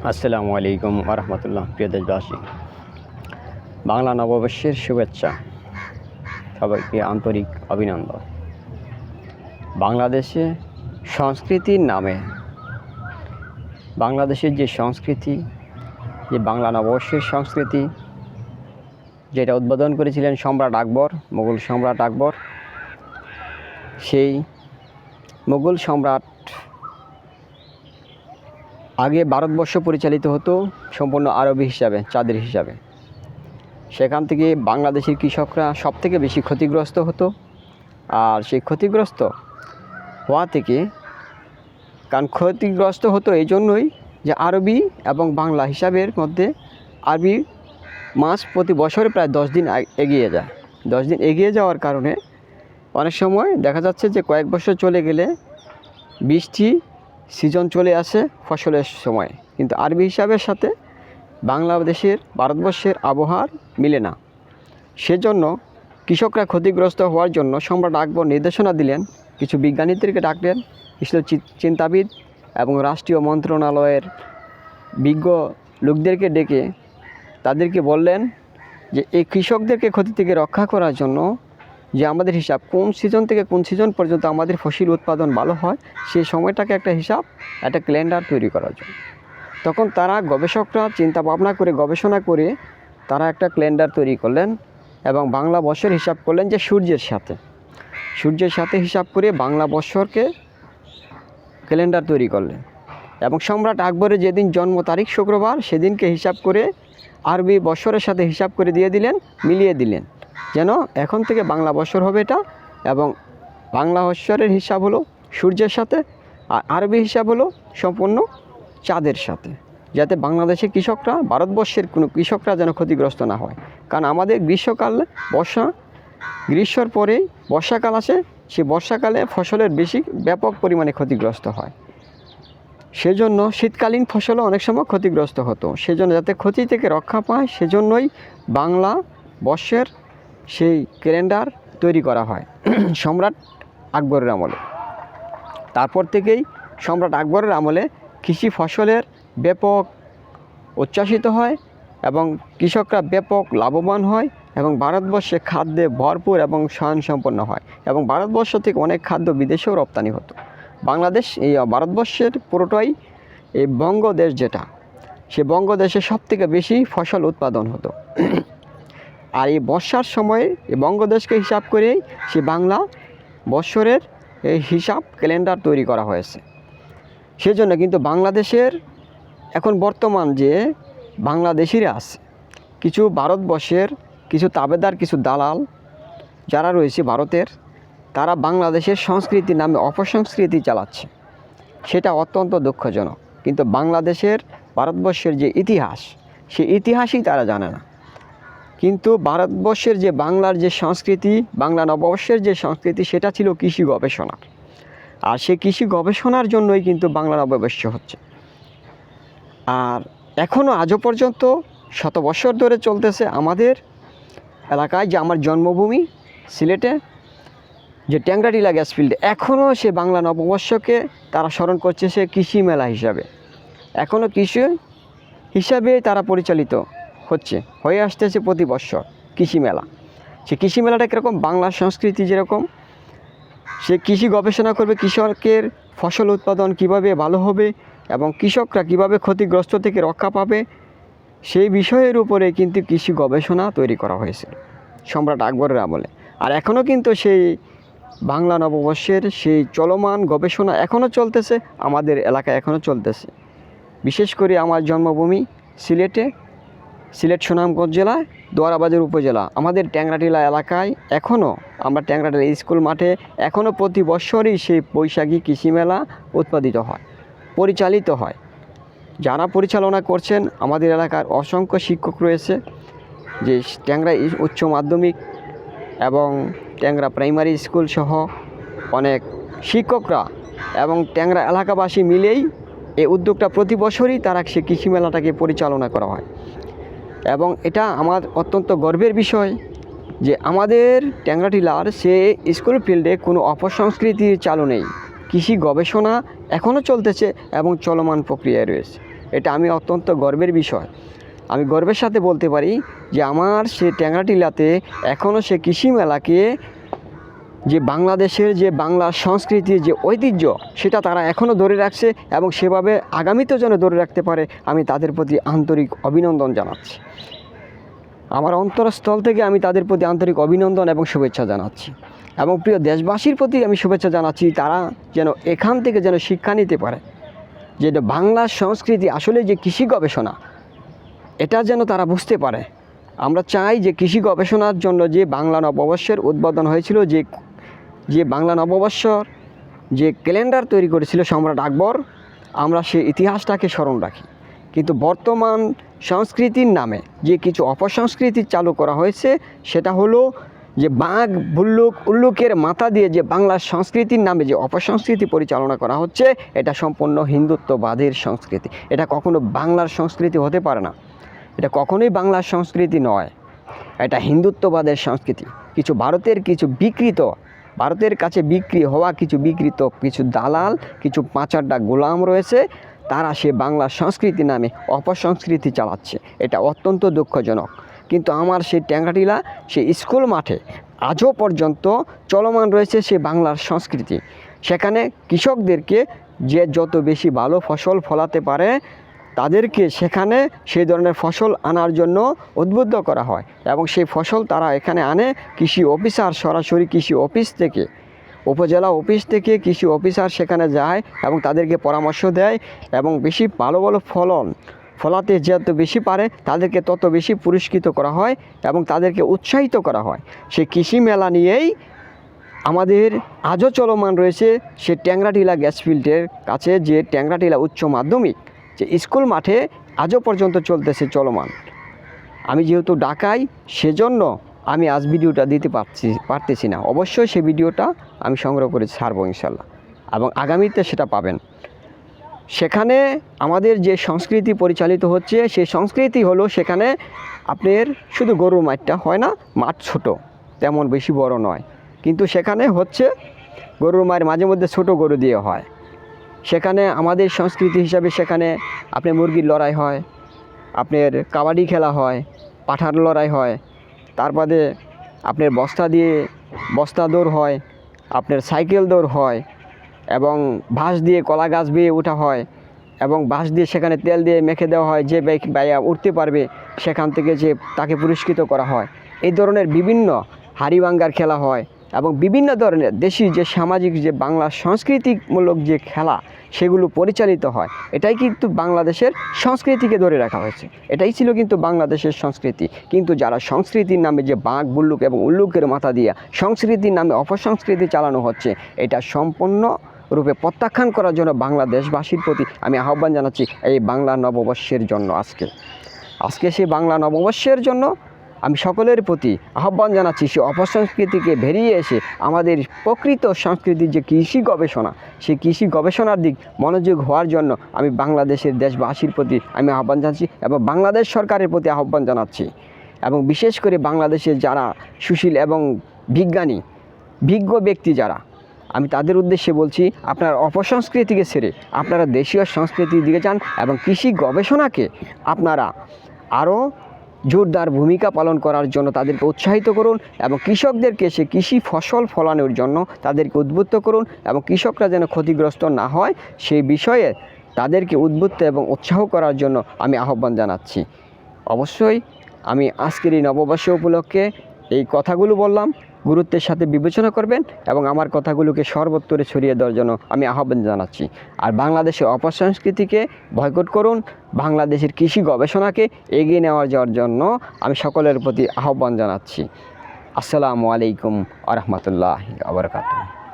আসসালামু আলাইকুম রহমতুল্লাহ। প্রিয় দেশবাসী, বাংলা নববর্ষের শুভেচ্ছা, সবাইকে আন্তরিক অভিনন্দন। বাংলাদেশে সংস্কৃতির নামে বাংলাদেশের যে সংস্কৃতি, যে বাংলা নববর্ষের সংস্কৃতি, যেটা উদ্বোধন করেছিলেন সম্রাট আকবর, মুঘল সম্রাট আকবর। সেই মুঘল সম্রাট আগে ভারতবর্ষ পরিচালিত হতো সম্পূর্ণ আরবি হিসাবে, চাঁদের হিসাবে। সেখান থেকে বাংলাদেশের কৃষকরা সবথেকে বেশি ক্ষতিগ্রস্ত হতো। আর সেই ক্ষতিগ্রস্ত হওয়া থেকে, কারণ ক্ষতিগ্রস্ত হতো এই জন্যই যে আরবি এবং বাংলা হিসাবের মধ্যে আরবি মাস প্রতি বছরে প্রায় 10 দিন এগিয়ে যায়। 10 দিন এগিয়ে যাওয়ার কারণে অনেক সময় দেখা যাচ্ছে যে কয়েক বছর চলে গেলে বৃষ্টি সিজন চলে আসে ফসলের সময়, কিন্তু আরবি হিসাবের সাথে বাংলাদেশের, ভারতবর্ষের আবহাওয়ার মিলে না। সেজন্য কৃষকরা ক্ষতিগ্রস্ত হওয়ার জন্য সম্রাট আকবর নির্দেশনা দিলেন, কিছু বিজ্ঞানীদেরকে ডাকলেন, কিছু চিন্তাবিদ এবং রাষ্ট্রীয় মন্ত্রণালয়ের বিজ্ঞ লোকদেরকে ডেকে তাদেরকে বললেন যে এই কৃষকদেরকে ক্ষতি থেকে রক্ষা করার জন্য যে আমাদের হিসাব কোন সিজন থেকে কোন সিজন পর্যন্ত আমাদের ফসল উৎপাদন ভালো হয়, সেই সময়টাকে একটা হিসাব, একটা ক্যালেন্ডার তৈরি করার জন্য। তখন তারা গবেষকরা চিন্তা ভাবনা করে, গবেষণা করে তারা একটা ক্যালেন্ডার তৈরি করলেন এবং বাংলা বছর হিসাব করলেন যে সূর্যের সাথে হিসাব করে বাংলা বছরকে ক্যালেন্ডার তৈরি করলেন। এবং সম্রাট আকবরের যেদিন জন্ম তারিখ শুক্রবার, সেদিনকে হিসাব করে আরবি বছরের সাথে হিসাব করে দিয়ে দিলেন, মিলিয়ে দিলেন, যেন এখন থেকে বাংলা বছর হবে এটা। এবং বাংলা বছরের হিসাব হলো সূর্যের সাথে, আর আরবি হিসাব হলো সম্পূর্ণ চাঁদের সাথে, যাতে বাংলাদেশের কৃষকরা, ভারতবর্ষের কোনো কৃষকরা যেন ক্ষতিগ্রস্ত না হয়। কারণ আমাদের গ্রীষ্মকালে গ্রীষ্মর পরেই বর্ষাকাল আসে, সেই বর্ষাকালে ফসলের বেশি ব্যাপক পরিমাণে ক্ষতিগ্রস্ত হয়। সেজন্য শীতকালীন ফসলও অনেক সময় ক্ষতিগ্রস্ত হতো। সেজন্য যাতে ক্ষতি থেকে রক্ষা পায়, সেজন্যই বাংলা বর্ষের সেই ক্যালেন্ডার তৈরি করা হয় সম্রাট আকবরের আমলে। তারপর থেকেই সম্রাট আকবরের আমলে কৃষি ফসলের ব্যাপক উচ্ছ্বাসিত হয় এবং কৃষকরা ব্যাপক লাভবান হয় এবং ভারতবর্ষে খাদ্যে ভরপুর এবং স্বয়ংসম্পন্ন হয়। এবং ভারতবর্ষ থেকে অনেক খাদ্য বিদেশেও রপ্তানি হতো। বাংলাদেশ, এই ভারতবর্ষের পুরোটাই এই বঙ্গদেশ, যেটা সে বঙ্গদেশে সবথেকে বেশি ফসল উৎপাদন হতো। আর এই বর্ষার সময়ে এই বঙ্গদেশকে হিসাব করেই সে বাংলা বৎসরের এই হিসাব ক্যালেন্ডার তৈরি করা হয়েছে। সেজন্য কিন্তু বাংলাদেশের এখন বর্তমান যে বাংলাদেশিরা আছে, কিছু ভারতবর্ষের কিছু তাবেদার, কিছু দালাল যারা রয়েছে ভারতের, তারা বাংলাদেশের সংস্কৃতির নামে অপসংস্কৃতি চালাচ্ছে। সেটা অত্যন্ত দুঃখজনক। কিন্তু বাংলাদেশের, ভারতবর্ষের যে ইতিহাস, সেই ইতিহাসই তারা জানে না। কিন্তু ভারতবর্ষের যে বাংলার যে সংস্কৃতি, বাংলা নববর্ষের যে সংস্কৃতি, সেটা ছিল কৃষি গবেষণার। আর সেই কৃষি গবেষণার জন্যই কিন্তু বাংলা নববর্ষ হচ্ছে। আর এখনও আজও পর্যন্ত শত বছর ধরে চলতেছে আমাদের এলাকায়, যে আমার জন্মভূমি সিলেটে, যে ট্যাংরাটিলা গ্যাস ফিল্ডে এখনও সে বাংলা নববর্ষকে তারা স্মরণ করছে সে কৃষি মেলা হিসাবে। এখনও কৃষি হিসাবে তারা পরিচালিত হয়ে আসতেছে প্রতি বছর কৃষি মেলা। সে কৃষি মেলাটা কীরকম, বাংলার সংস্কৃতি যেরকম, সে কৃষি গবেষণা করবে, কৃষকের ফসল উৎপাদন কিভাবে ভালো হবে এবং কৃষকরা কিভাবে ক্ষতিগ্রস্ত থেকে রক্ষা পাবে, সেই বিষয়ের উপরে কিন্তু কৃষি গবেষণা তৈরি করা হয়েছিল সম্রাট আকবরের আমলে। আর এখনও কিন্তু সেই বাংলা নববর্ষের সেই চলমান গবেষণা এখনও চলতেছে, আমাদের এলাকায় এখনও চলতেছে। বিশেষ করে আমার জন্মভূমি সিলেট সুনামগঞ্জ জেলায় দোয়ারাবাজার উপজেলা, আমাদের ট্যাংরাটিলা এলাকায় এখনও, আমরা ট্যাংরাটিলা স্কুল মাঠে এখনও প্রতি বছরই সেই বৈশাখী কৃষি মেলা পরিচালিত হয়। যারা পরিচালনা করছেন, আমাদের এলাকার অসংখ্য শিক্ষক রয়েছে, যে ট্যাংরা উচ্চ মাধ্যমিক এবং ট্যাংরা প্রাইমারি স্কুল সহ অনেক শিক্ষকরা এবং ট্যাংরা এলাকাবাসী মিলেই এই উদ্যোগটা প্রতি বছরই তারা সে কৃষি মেলাটাকে পরিচালনা করা হয়। এবং এটা আমার অত্যন্ত গর্বের বিষয় যে আমাদের ট্যাংরাটিলার সে স্কুল ফিল্ডে কোনো অপসংস্কৃতির চালু নেই। কৃষি গবেষণা এখনও চলতেছে এবং চলমান প্রক্রিয়ায় রয়েছে। এটা আমি অত্যন্ত গর্বের বিষয়। আমি গর্বের সাথে বলতে পারি যে আমার সে ট্যাংরাটিলাতে এখনও সে কৃষি মেলাকে যে বাংলাদেশের যে বাংলার সংস্কৃতির যে ঐতিহ্য সেটা তারা এখনও ধরে রাখছে এবং সেভাবে আগামীতেও যেন ধরে রাখতে পারে, আমি তাদের প্রতি আন্তরিক অভিনন্দন জানাচ্ছি। আমার অন্তরস্থল থেকে আমি তাদের প্রতি আন্তরিক অভিনন্দন এবং শুভেচ্ছা জানাচ্ছি এবং প্রিয় দেশবাসীর প্রতি আমি শুভেচ্ছা জানাচ্ছি, তারা যেন এখান থেকে যেন শিক্ষা নিতে পারে যে বাংলার সংস্কৃতি আসলে যে কৃষি গবেষণা এটা যেন তারা বুঝতে পারে। আমরা চাই যে কৃষি গবেষণার জন্য যে বাংলা নববর্ষের উদ্বোধন হয়েছিল, যে বাংলা নববর্ষর যে ক্যালেন্ডার তৈরি করেছিল সম্রাট আকবর, আমরা সেই ইতিহাসটাকে স্মরণ রাখি। কিন্তু বর্তমান সংস্কৃতির নামে যে কিছু অপসংস্কৃতি চালু করা হয়েছে সেটা হলো যে বাঘ ভুল্লুক উল্লুকের মাথা দিয়ে যে বাংলার সংস্কৃতির নামে যে অপসংস্কৃতি পরিচালনা করা হচ্ছে, এটা সম্পূর্ণ হিন্দুত্ববাদের সংস্কৃতি। এটা কখনো বাংলার সংস্কৃতি হতে পারে না, এটা কখনোই বাংলার সংস্কৃতি নয়, এটা হিন্দুত্ববাদের সংস্কৃতি। কিছু ভারতের কাছে বিক্রি হওয়া কিছু দালাল, কিছু পাঁচাড্ডা গোলাম রয়েছে, তারা সে বাংলার সংস্কৃতি নামে অপসংস্কৃতি চালাচ্ছে। এটা অত্যন্ত দুঃখজনক। কিন্তু আমার সেই ট্যাংরাটিলা সেই স্কুল মাঠে আজও পর্যন্ত চলমান রয়েছে সে বাংলার সংস্কৃতি। সেখানে কৃষকদেরকে যে যত বেশি ভালো ফসল ফলাতে পারে তাদেরকে সেখানে সেই ধরনের ফসল আনার জন্য উদ্বুদ্ধ করা হয় এবং সেই ফসল তারা এখানে আনে। কৃষি অফিসার সরাসরি কৃষি অফিস থেকে, উপজেলা অফিস থেকে কৃষি অফিসার সেখানে যায় এবং তাদেরকে পরামর্শ দেয় এবং বেশি ভালো ফলাতে যত বেশি পারে তাদেরকে তত বেশি পুরস্কৃত করা হয় এবং তাদেরকে উৎসাহিত করা হয়। সেই কৃষি মেলা নিয়েই আমাদের আজও চলমান রয়েছে সে ট্যাংরাটিলা গ্যাস ফিল্ডের কাছে যে ট্যাংরাটিলা উচ্চ মাধ্যমিক যে স্কুল মাঠে আজও পর্যন্ত চলতেছে চলমান। আমি যেহেতু ঢাকায় সেজন্য আমি আজ ভিডিওটা দিতে পারতেছি না। অবশ্যই সেই ভিডিওটা আমি সংগ্রহ করে ছাড়বো ইনশাল্লাহ এবং আগামীতে সেটা পাবেন। সেখানে আমাদের যে সংস্কৃতি পরিচালিত হচ্ছে সেই সংস্কৃতি হলো সেখানে আপনার শুধু গরুর মাঠটা হয় না, মাঠ ছোট, তেমন বেশি বড় নয়, কিন্তু সেখানে হচ্ছে গরুর মায়ের মাঝে মধ্যে ছোট গরু দিয়ে হয়। সেখানে আমাদের সংস্কৃতি হিসাবে সেখানে আপনার মুরগির লড়াই হয়, আপনার কাবাডি খেলা হয়, পাঠার লড়াই হয়, তারপরে আপনার বস্তা দৌড় হয়, আপনার সাইকেল দৌড় হয় এবং বাঁশ দিয়ে কলা গাছ বেয়ে ওঠা হয় এবং বাঁশ দিয়ে সেখানে তেল দিয়ে মেখে দেওয়া হয়, যে বাইয়া উঠতে পারবে সেখান থেকে যে তাকে পুরস্কৃত করা হয়। এই ধরনের বিভিন্ন হাড়িভাঙ্গার খেলা হয় এবং বিভিন্ন ধরনের দেশি যে সামাজিক যে বাংলা সংস্কৃতিমূলক যে খেলা সেগুলো পরিচালিত হয়। এটাই কিন্তু বাংলাদেশের সংস্কৃতিকে ধরে রাখা হয়েছে, এটাই ছিল কিন্তু বাংলাদেশের সংস্কৃতি। কিন্তু যারা সংস্কৃতির নামে যে বাঘ ভুল্লুক এবং উল্লুকের মাথা দিয়া সংস্কৃতির নামে অপসংস্কৃতি চালানো হচ্ছে, এটা সম্পূর্ণ রূপে প্রত্যাখ্যান করার জন্য বাংলাদেশবাসীর প্রতি আমি আহ্বান জানাচ্ছি। এই বাংলা নববর্ষের জন্য আজকে সেই বাংলা নববর্ষের জন্য আমি সকলের প্রতি আহ্বান জানাচ্ছি সে অপসংস্কৃতিকে বেরিয়ে এসে আমাদের প্রকৃত সংস্কৃতির যে কৃষি গবেষণা, সেই কৃষি গবেষণার দিক মনোযোগ হওয়ার জন্য আমি বাংলাদেশের দেশবাসীর প্রতি আমি আহ্বান জানাচ্ছি এবং বাংলাদেশ সরকারের প্রতি আহ্বান জানাচ্ছি এবং বিশেষ করে বাংলাদেশের যারা সুশীল এবং বিজ্ঞ ব্যক্তি যারা, আমি তাদের উদ্দেশ্যে বলছি, আপনারা অপসংস্কৃতিকে ছেড়ে আপনারা দেশীয় সংস্কৃতির দিকে যান এবং কৃষি গবেষণাকে আপনারা আরও জোরদার ভূমিকা পালন করার জন্য তাদেরকে উৎসাহিত করুন এবং কৃষকদেরকে সে কৃষি ফসল ফলানোর জন্য তাদেরকে উদ্বুদ্ধ করুন এবং কৃষকরা যেন ক্ষতিগ্রস্ত না হয় সেই বিষয়ে তাদেরকে উদ্বুদ্ধ এবং উৎসাহ করার জন্য আমি আহ্বান জানাচ্ছি। অবশ্যই আমি আজকের এই নববর্ষ উপলক্ষে এই কথাগুলো বললাম, গুরুত্বের সাথে বিবেচনা করবেন এবং আমার কথাগুলোকে সর্বত্রে ছড়িয়ে দেওয়ার জন্য আমি আহ্বান জানাচ্ছি। আর বাংলাদেশের অপসংস্কৃতিকে বয়কট করুন, বাংলাদেশের কৃষি গবেষণাকে এগিয়ে যাওয়ার জন্য আমি সকলের প্রতি আহ্বান জানাচ্ছি। আসসালামু আলাইকুম ওয়া রাহমাতুল্লাহি ওয়া বারাকাতুহু।